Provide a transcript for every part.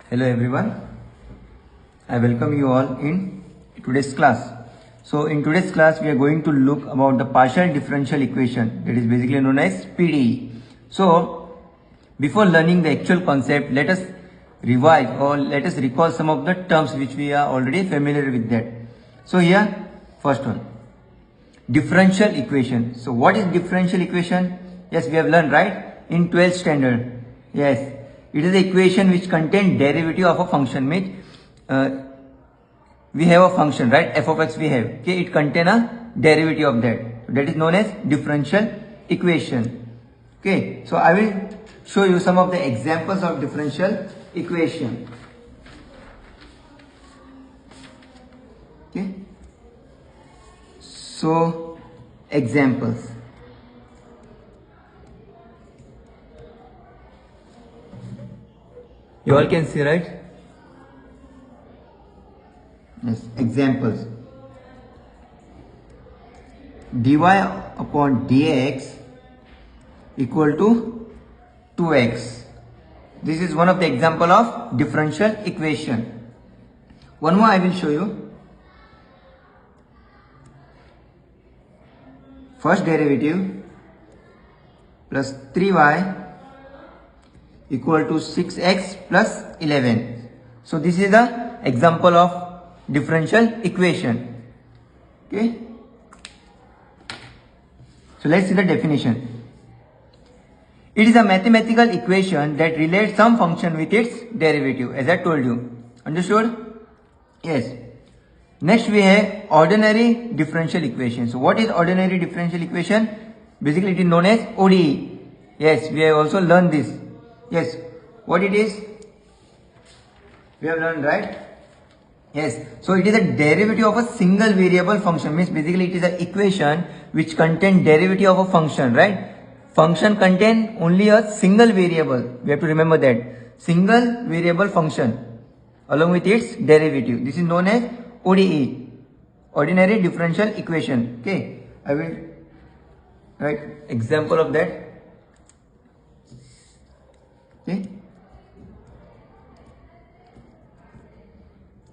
Hello everyone, I welcome you all in today's class. So in today's class we are going to look about the partial differential equation, that is basically known as PDE. So before learning the actual concept, let us revise or let us recall some of the terms which we are already familiar with that. So here first one, differential equation. So what is differential equation? Yes, we have learned, right, in 12th standard. Yes, it is the equation which contains derivative of a function. Means we have a function, right, f of x we have, okay, it contains a derivative of that. So that is known as differential equation. Okay, so I will show you some of the examples of differential equation. Okay, so examples. You all can see, right? Yes, examples. dy upon dx equal to 2x. This is one of the example of differential equation. One more I will show you. First derivative plus 3y equal to 6x plus 11. So this is the example of differential equation. Okay. So let's see the definition. It is a mathematical equation that relates some function with its derivative, as I told you. Understood? Yes. Next we have ordinary differential equation. So what is ordinary differential equation? Basically it is known as ODE. Yes, we have also learned this. Yes, what it is? We have learned, right? Yes, so it is a derivative of a single variable function. Means basically it is an equation which contains derivative of a function, right? Function contain only a single variable. We have to remember that. Single variable function along with its derivative. This is known as ODE, ordinary differential equation. Okay, I will write example of that. Okay,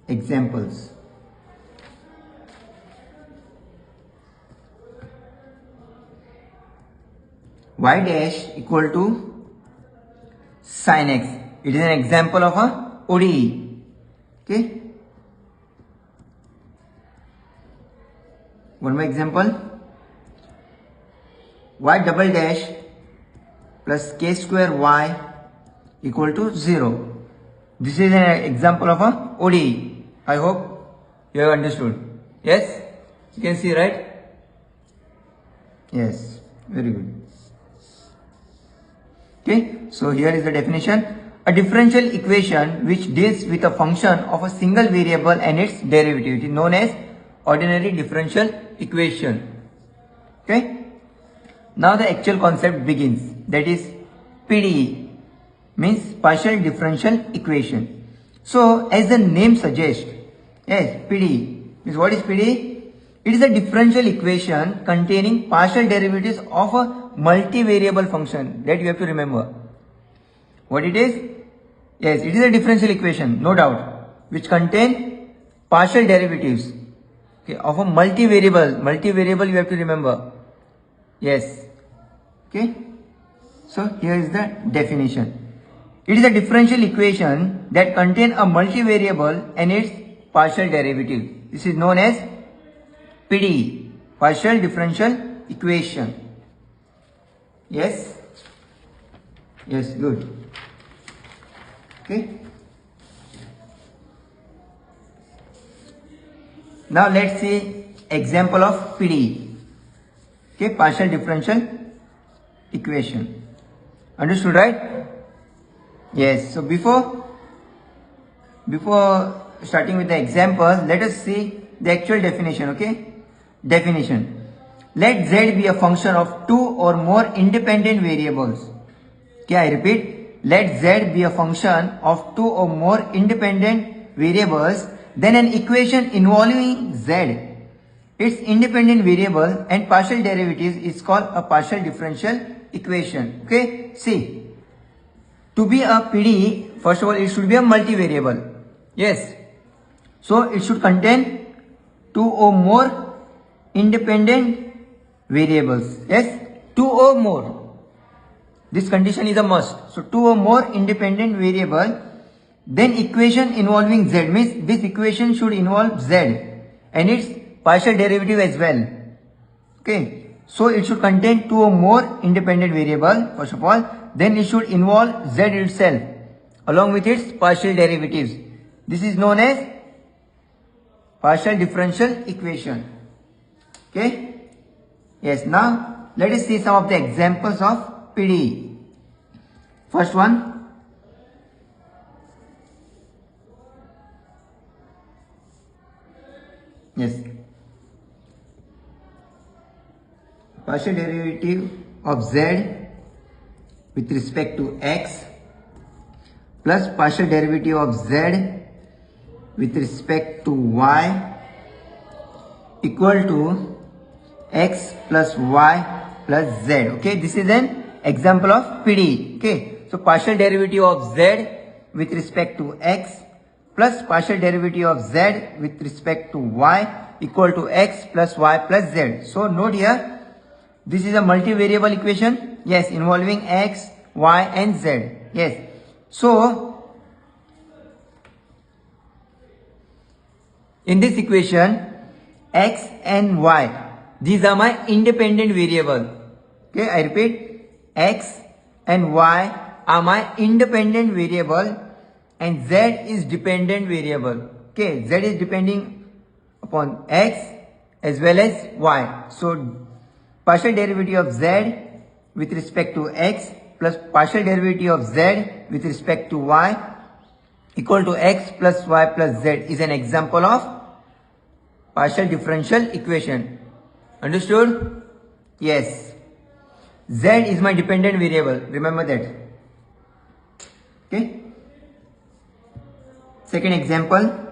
examples. Y dash equal to sin x. It is an example of a ODE. Okay. One more example. Y double dash plus k square y equal to 0. This is an example of a ODE. I hope you have understood. Yes? You can see, right? Yes. Very good. Okay. So here is the definition. A differential equation which deals with a function of a single variable and its derivative. It is known as ordinary differential equation. Okay. Now the actual concept begins. That is PDE. Means partial differential equation. So as the name suggests, yes, PDE means what is PDE? It is a differential equation containing partial derivatives of a multivariable function. That you have to remember. What it is? Yes, it is a differential equation, no doubt, which contain partial derivatives, okay, of a multivariable. Multivariable you have to remember. Yes. Okay. So here is the definition. It is a differential equation that contains a multivariable and its partial derivative. This is known as PDE, partial differential equation. Yes? Yes, good. Okay. Now let's see example of PDE. Okay, partial differential equation. Understood, right? Yes. So before starting with the example, let us see the actual definition. Okay. Definition. Let z be a function of two or more independent variables. Okay, I repeat. Let z be a function of two or more independent variables. Then an equation involving z, its independent variable and partial derivatives is called a partial differential equation. Okay. See. To be a PDE, first of all, it should be a multivariable. Yes. So it should contain two or more independent variables. Yes, two or more. This condition is a must. So two or more independent variable. Then equation involving z means this equation should involve z and its partial derivative as well. Okay. So it should contain two or more independent variable first of all. Then it should involve z itself along with its partial derivatives. This is known as partial differential equation. Okay. Yes. Now let us see some of the examples of PDE. First one. Yes. Partial derivative of z with respect to x plus partial derivative of z with respect to y equal to x plus y plus z. Okay, this is an example of PDE. Okay, so partial derivative of z with respect to x plus partial derivative of z with respect to y equal to x plus y plus z. So note here, this is a multivariable equation. Yes, involving x, y and z. Yes. So in this equation, x and y, these are my independent variable. Okay, I repeat, x and y are my independent variable and z is dependent variable. Okay, z is depending upon x as well as y. So partial derivative of z with respect to x plus partial derivative of z with respect to y equal to x plus y plus z is an example of partial differential equation. Understood? Yes. Z is my dependent variable. Remember that. Okay. Second example.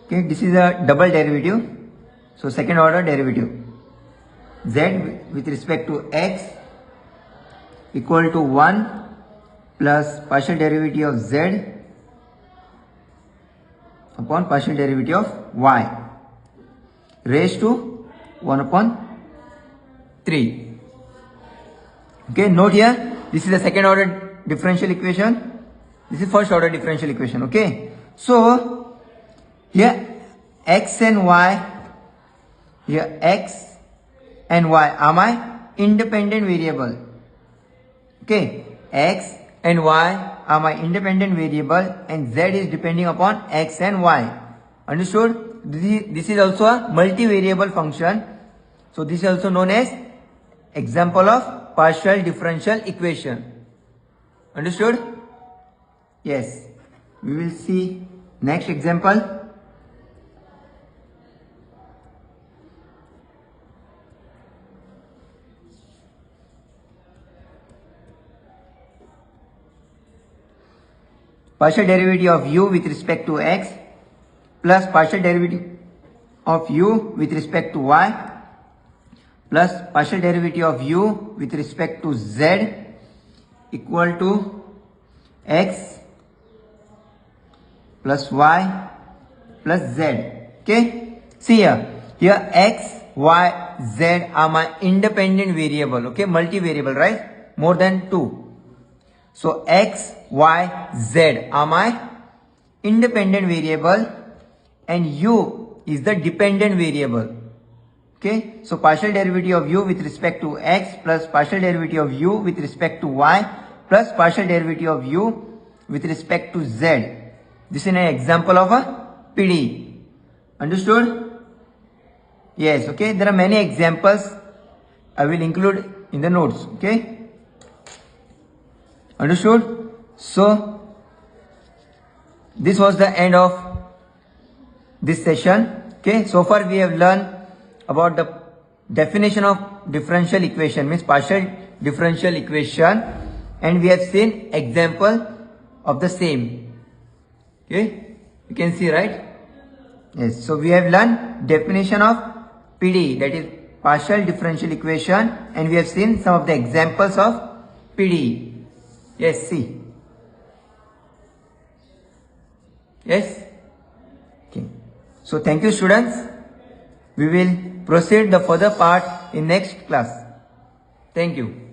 Okay, this is a double derivative. So second order derivative. Z with respect to x equal to 1 plus partial derivative of z upon partial derivative of y raised to 1 upon 3. Okay, note here, this is the second order differential equation. This is first order differential equation. Okay, so here x and y, here x and y are my independent variable. Okay, x and y are my independent variable and z is depending upon x and y. Understood? This is also a multivariable function. So this is also known as example of partial differential equation. Understood? Yes. We will see next example. Partial derivative of u with respect to x plus partial derivative of u with respect to y plus partial derivative of u with respect to z equal to x plus y plus z. Okay, see here x, y, z are my independent variable. Okay, multivariable, right? More than 2. So x, y, z are my independent variable and u is the dependent variable. Okay, so partial derivative of u with respect to x plus partial derivative of u with respect to y plus partial derivative of u with respect to z. This is an example of a PDE. Understood? Yes. Okay, there are many examples I will include in the notes. Okay. Understood? So this was the end of this session. Okay, so far we have learned about the definition of differential equation, means partial differential equation, and we have seen example of the same. Okay, you can see, right? Yes, so we have learned definition of PD, that is partial differential equation, and we have seen some of the examples of PD. Yes, see. Yes. Okay. So thank you, students. We will proceed the further part in next class. Thank you.